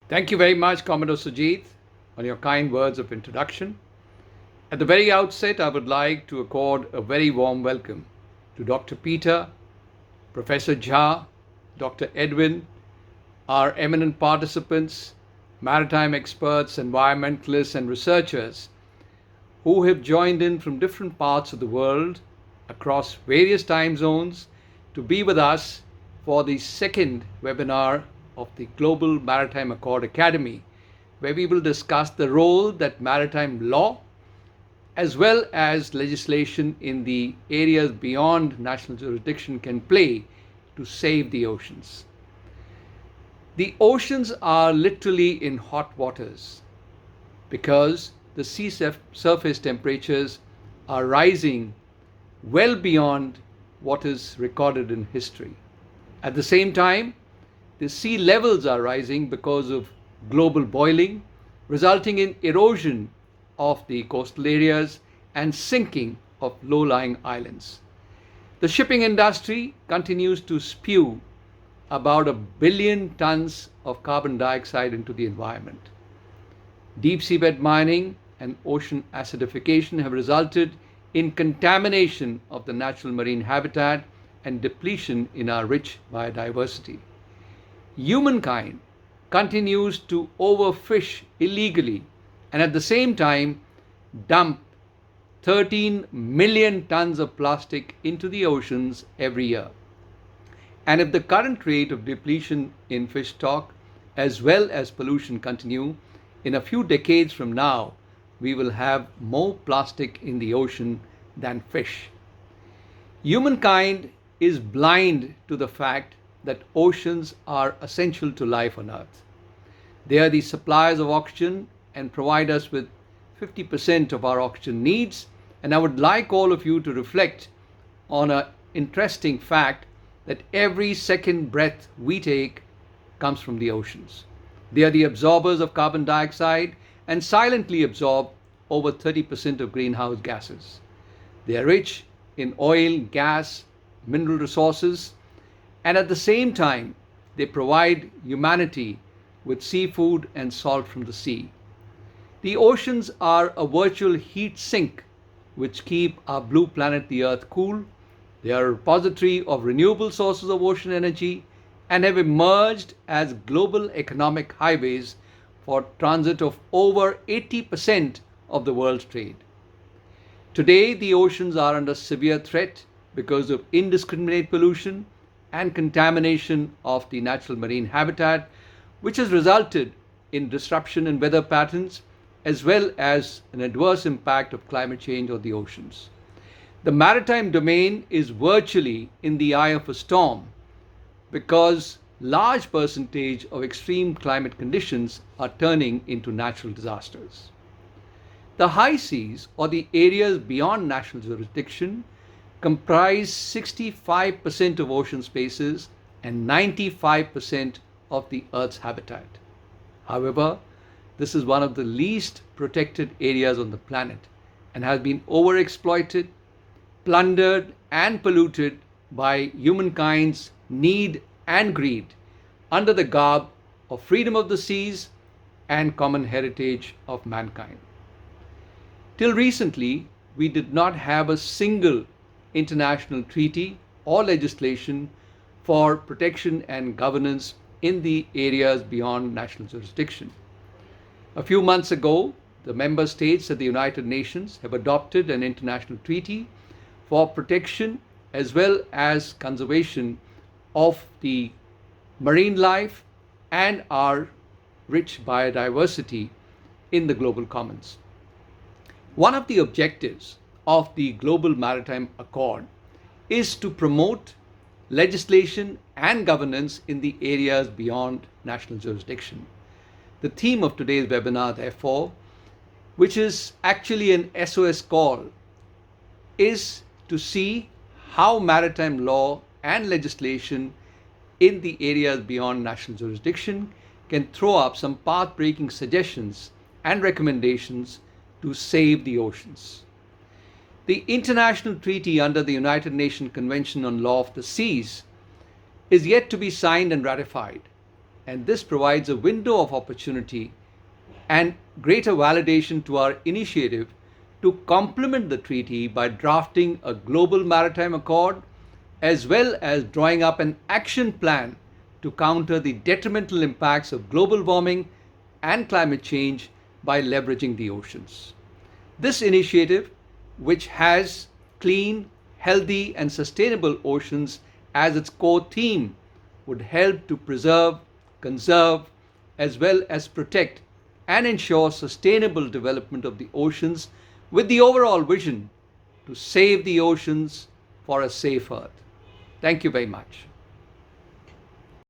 Thank you very much, Commodore Sujit, on your kind words of introduction. At the very outset, I would like to accord a very warm welcome to Dr. Peter, Professor Jha, Dr. Edwin, our eminent participants, maritime experts, environmentalists, and researchers who have joined in from different parts of the world across various time zones to be with us for the second webinar of the Global Maritime Accord Academy, where we will discuss the role that maritime law as well as legislation in the areas beyond national jurisdiction can play to save the oceans. The oceans are literally in hot waters because the sea surface temperatures are rising well beyond what is recorded in history. At the same time, the sea levels are rising because of global boiling, resulting in erosion of the coastal areas and sinking of low-lying islands. The shipping industry continues to spew about 1 billion tons of carbon dioxide into the environment. Deep seabed mining and ocean acidification have resulted in contamination of the natural marine habitat and depletion in our rich biodiversity. Humankind continues to overfish illegally and at the same time dump 13 million tons of plastic into the oceans every year. And if the current rate of depletion in fish stock as well as pollution continue, in a few decades from now, we will have more plastic in the ocean than fish. Humankind is blind to the fact that oceans are essential to life on Earth. They are the suppliers of oxygen and provide us with 50% of our oxygen needs. And I would like all of you to reflect on an interesting fact that every second breath we take comes from the oceans. They are the absorbers of carbon dioxide and silently absorb over 30% of greenhouse gases. They are rich in oil, gas, mineral resources, and at the same time, they provide humanity with seafood and salt from the sea. The oceans are a virtual heat sink which keep our blue planet, the Earth, cool. They are a repository of renewable sources of ocean energy and have emerged as global economic highways for transit of over 80% of the world's trade. Today, the oceans are under severe threat because of indiscriminate pollution and contamination of the natural marine habitat, which has resulted in disruption in weather patterns as well as an adverse impact of climate change on the oceans. The maritime domain is virtually in the eye of a storm because large percentage of extreme climate conditions are turning into natural disasters. The high seas, or the areas beyond national jurisdiction, comprise 65% of ocean spaces and 95% of the Earth's habitat. However, this is one of the least protected areas on the planet and has been overexploited, plundered, and polluted by humankind's need and greed under the garb of freedom of the seas and common heritage of mankind. Till recently, we did not have a single international treaty or legislation for protection and governance in the areas beyond national jurisdiction. A few months ago, the member states of the United Nations have adopted an international treaty for protection as well as conservation of the marine life and our rich biodiversity in the global commons. One of the objectives of the Global Maritime Accord is to promote legislation and governance in the areas beyond national jurisdiction. The theme of today's webinar, therefore, which is actually an SOS call, is to see how maritime law and legislation in the areas beyond national jurisdiction can throw up some path-breaking suggestions and recommendations to save the oceans. The international treaty under the United Nations Convention on Law of the Seas is yet to be signed and ratified. and this provides a window of opportunity and greater validation to our initiative to complement the treaty by drafting a global maritime accord as well as drawing up an action plan to counter the detrimental impacts of global warming and climate change by leveraging the oceans. This initiative, which has clean, healthy, and sustainable oceans as its core theme, would help to preserve, conserve, as well as protect and ensure sustainable development of the oceans with the overall vision to save the oceans for a safe earth. Thank you very much.